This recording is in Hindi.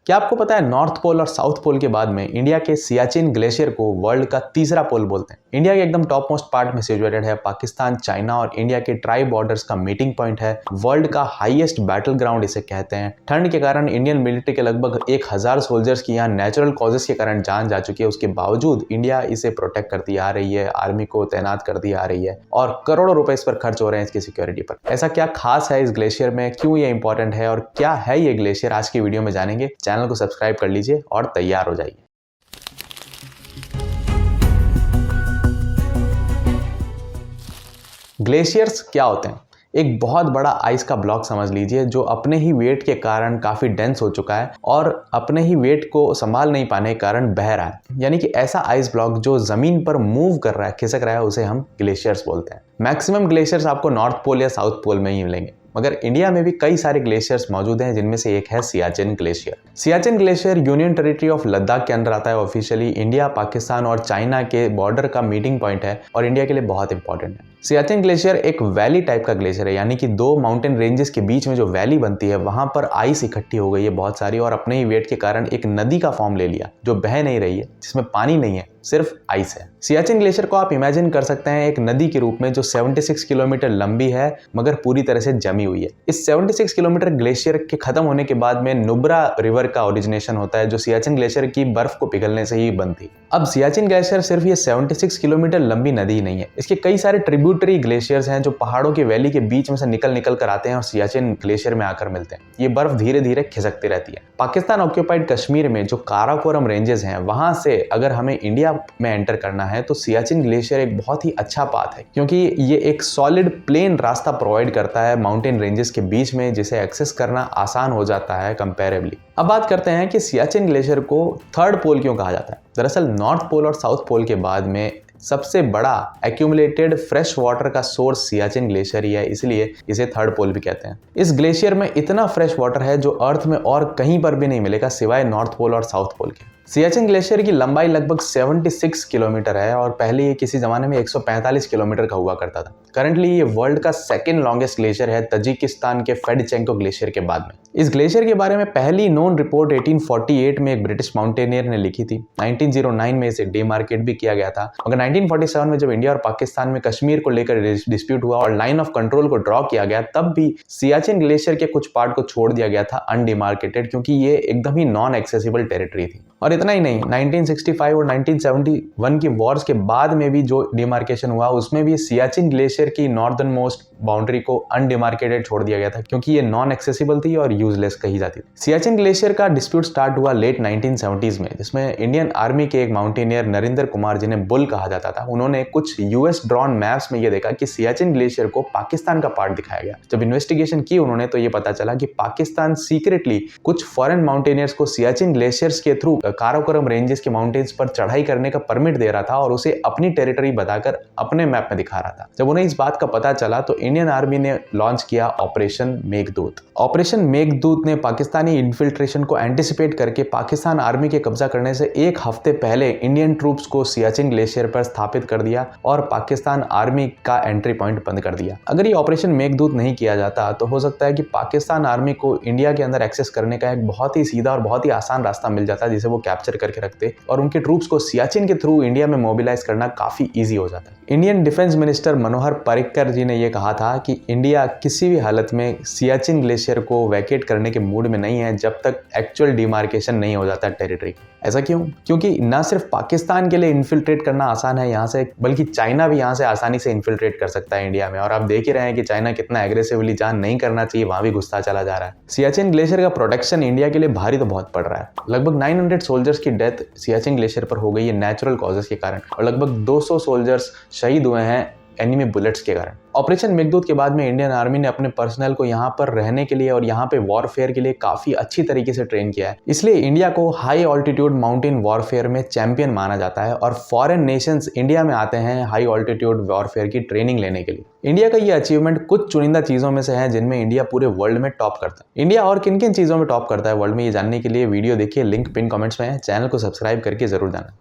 क्या आपको पता है नॉर्थ पोल और साउथ पोल के बाद में इंडिया के सियाचिन ग्लेशियर को वर्ल्ड का तीसरा पोल बोलते हैं। इंडिया के एकदम टॉप मोस्ट पार्ट में सिचुएटेड है। पाकिस्तान, चाइना और इंडिया के ट्राई बॉर्डर्स का मीटिंग पॉइंट है। वर्ल्ड का हाईएस्ट बैटल ग्राउंड इसे कहते हैं। ठंड के कारण इंडियन मिलिट्री के लगभग 1000 सोल्जर्स की यहाँ नेचुरल कॉजेस के कारण जान जा चुकी है। उसके बावजूद इंडिया इसे प्रोटेक्ट करती आ रही है, आर्मी को तैनात करती आ रही है और करोड़ों रुपए इस पर खर्च हो रहे हैं इसकी सिक्योरिटी पर। ऐसा क्या खास है इस ग्लेशियर में, क्यों ये इंपॉर्टेंट है और क्या है ये ग्लेशियर, आज की वीडियो में जानेंगे। चैनल को सब्सक्राइब कर लीजिए और तैयार हो जाइए। ग्लेशियर्स क्या होते हैं? एक बहुत बड़ा आइस का ब्लॉक समझ लीजिए जो अपने ही वेट के कारण काफ़ी डेंस हो चुका है और अपने ही वेट को संभाल नहीं पाने के कारण बह रहा है। यानी कि ऐसा आइस ब्लॉक जो ज़मीन पर मूव कर रहा है, खिसक रहा है, उसे हम ग्लेशियर्स बोलते हैं। मैक्सिमम ग्लेशियर्स आपको नॉर्थ पोल या साउथ पोल में ही मिलेंगे, मगर इंडिया में भी कई सारे ग्लेशियर्स मौजूद हैं, जिनमें से एक है Siachen glacier. Siachen glacier union territory of Ladakh के अंदर आता है। ऑफिशियली इंडिया, पाकिस्तान और चाइना के बॉर्डर का मीटिंग पॉइंट है और इंडिया के लिए बहुत इंपॉर्टेंट है। सियाचिन ग्लेशियर एक वैली टाइप का ग्लेशियर है, यानी कि दो माउंटेन रेंजेस के बीच में जो वैली बनती है वहां पर आइस इकट्ठी हो गई है बहुत सारी और अपने ही वेट के कारण एक नदी का फॉर्म ले लिया जो बह नहीं रही है, जिसमें पानी नहीं है, सिर्फ आइस है। सियाचिन ग्लेशियर को आप इमेजिन कर सकते हैं एक नदी के रूप में जो 76 किलोमीटर लंबी है मगर पूरी तरह से जमी हुई है। इस 76 किलोमीटर ग्लेशियर के खत्म होने के बाद में नुब्रा रिवर का ओरिजिनेशन होता है जो सियाचिन ग्लेशियर की बर्फ को पिघलने से ही बनती। अब सियाचिन ग्लेशियर सिर्फ ये 76 किलोमीटर लंबी नदी नहीं है, इसके कई सारे ट्रिब्यूटरी ग्लेशियर्स हैं जो पहाड़ों की वैली के बीच में से निकल कर आते हैं और सियाचिन ग्लेशियर में आकर मिलते हैं। ये बर्फ धीरे धीरे खिसकती रहती है। पाकिस्तान ऑक्यूपाइड कश्मीर में जो काराकोरम रेंजेस हैं वहां से अगर हमें इंडिया में एंटर करना है तो सियाचिन ग्लेशियर एक बहुत ही अच्छा पाथ है, क्योंकि ये एक सॉलिड प्लेन रास्ता प्रोवाइड करता है माउंटेन रेंजेस के बीच में, जिसे एक्सेस करना आसान हो जाता है कंपैरेबली। अब बात करते हैं कि सियाचिन ग्लेशियर को थर्ड पोल क्यों कहा जाता है। दरअसल नॉर्थ पोल और साउथ पोल के बाद में सबसे बड़ा एक्यूमुलेटेड फ्रेश वाटर का सोर्स सियाचिन ग्लेशियर ही है, इसलिए इसे थर्ड पोल भी कहते हैं। इस ग्लेशियर में इतना फ्रेश वाटर है जो अर्थ में और कहीं पर भी नहीं मिलेगा सिवाय नॉर्थ पोल और साउथ पोल के। सियाचिन ग्लेशियर की लंबाई लगभग 76 किलोमीटर है और पहले ये किसी जमाने में 145 किलोमीटर का हुआ करता था। करंटली ये वर्ल्ड का सेकंड लॉन्गेस्ट ग्लेशियर है, तजिकिस्तान के फेडचेंको ग्लेशियर के बाद में। इस ग्लेशियर के बारे में पहली नोन रिपोर्ट 1848 में एक ब्रिटिश माउंटेनियर ने लिखी थी। 1909 में इसे डिमार्केट भी किया गया था, मगर 1947 में जब इंडिया और पाकिस्तान में कश्मीर को लेकर डिस्प्यूट हुआ और लाइन ऑफ कंट्रोल को ड्रॉ किया गया, तब भी सियाचिन ग्लेशियर के कुछ पार्ट को छोड़ दिया गया था अनडिमार्केटेड, क्योंकि ये एकदम ही नॉन एक्सेसिबल टेरिटरी थी। और इतना ही नहीं, 1965 और 1971 की वॉर्स के बाद में भी जो डिमार्केशन हुआ उसमें भी सियाचिन ग्लेशियर की नॉर्दर्न मोस्ट बाउंड्री को अनडिमार्केटेड छोड़ दिया गया था, क्योंकि ये नॉन एक्सेसिबल थी और यूजलेस कही जाती थी। सियाचिन ग्लेशियर का डिस्प्यूट स्टार्ट हुआ लेट 1970s में, जिसमें इंडियन आर्मी के एक माउंटेनियर नरेंद्र कुमार, जिन्हें बुल कहा जाता था, उन्होंने कुछ यूएस ड्रॉन मैप्स में ये देखा कि सियाचिन ग्लेशियर को पाकिस्तान का पार्ट दिखाया गया। जब इन्वेस्टिगेशन की उन्होंने तो ये पता चला कि पाकिस्तान सीक्रेटली कुछ फॉरेन माउंटेनियर्स को सियाचिन ग्लेशियर्स के थ्रू काराकोरम रेंजेस के माउंटेन्स पर चढ़ाई करने का परमिट दे रहा था और उसे अपनी टेरिटरी बताकर अपने मैप में दिखा रहा था। जब उन्हें इस बात का पता चला तो इंडियन आर्मी ने लॉन्च किया ऑपरेशन मेघदूत। ऑपरेशन मेघदूत ने पाकिस्तानी इन्फिल्ट्रेशन को एंटिसिपेट करके पाकिस्तान आर्मी के कब्जा करने से एक हफ्ते पहले इंडियन ट्रूप्स को सियाचिन ग्लेशियर पर स्थापित कर दिया और पाकिस्तान आर्मी का एंट्री पॉइंट बंद कर दिया। अगर ये ऑपरेशन मेघदूत नहीं किया जाता तो हो सकता है कि पाकिस्तान आर्मी को इंडिया के अंदर एक्सेस करने का एक बहुत ही सीधा और बहुत ही आसान रास्ता मिल जाता, जिसे वो कैप्चर करके रखते और उनके ट्रूप्स को सियाचिन के थ्रू इंडिया में मोबिलाइज करना काफी इजी हो जाता है। Indian defence minister Manohar Parrikar जी ने यह कहा था कि इंडिया किसी भी हालत में सियाचिन ग्लेशियर को वैकेट करने के मूड में नहीं है जब तक एक्चुअल डिमार्केशन नहीं हो जाता टेरिटरी। ऐसा क्यों? क्योंकि ना सिर्फ पाकिस्तान के लिए इन्फिल्ट्रेट करना आसान है यहाँ से, बल्कि चाइना भी यहाँ से आसानी से इन्फिल्ट्रेट कर सकता है इंडिया में। और आप देख ही रहे हैं कि चाइना कितना एग्रेसिवली, जहाँ नहीं करना चाहिए वहां भी घुसता चला जा रहा है। सियाचिन ग्लेशियर का प्रोटेक्शन इंडिया के लिए भारी तो बहुत पड़ रहा है। लगभग 900 सोल्जर्स की डेथ सियाचिन ग्लेशियर पर हो गई है नेचुरल कॉजेस के कारण, और लगभग 200 सोल्जर्स शहीद हुए हैं एनिमी बुलेट्स के कारण। ऑपरेशन मेघदूत के बाद में इंडियन आर्मी ने अपने पर्सनल को यहाँ पर रहने के लिए और यहाँ पे वॉरफेयर के लिए काफी अच्छी तरीके से ट्रेन किया है। इसलिए इंडिया को हाई ऑल्टीट्यूड माउंटेन वॉरफेयर में चैंपियन माना जाता है और फॉरेन नेशंस इंडिया में आते हैं हाई ऑल्टीट्यूड वॉरफेयर की ट्रेनिंग लेने के लिए। इंडिया का ये अचीवमेंट कुछ चुनिंदा चीजों में से है जिनमें इंडिया पूरे वर्ल्ड में टॉप करता है। इंडिया और किन किन चीजों में टॉप करता है वर्ल्ड में, ये जानने के लिए वीडियो देखिए, लिंक पिन कमेंट्स में है। चैनल को सब्सक्राइब करके जरूर जाना।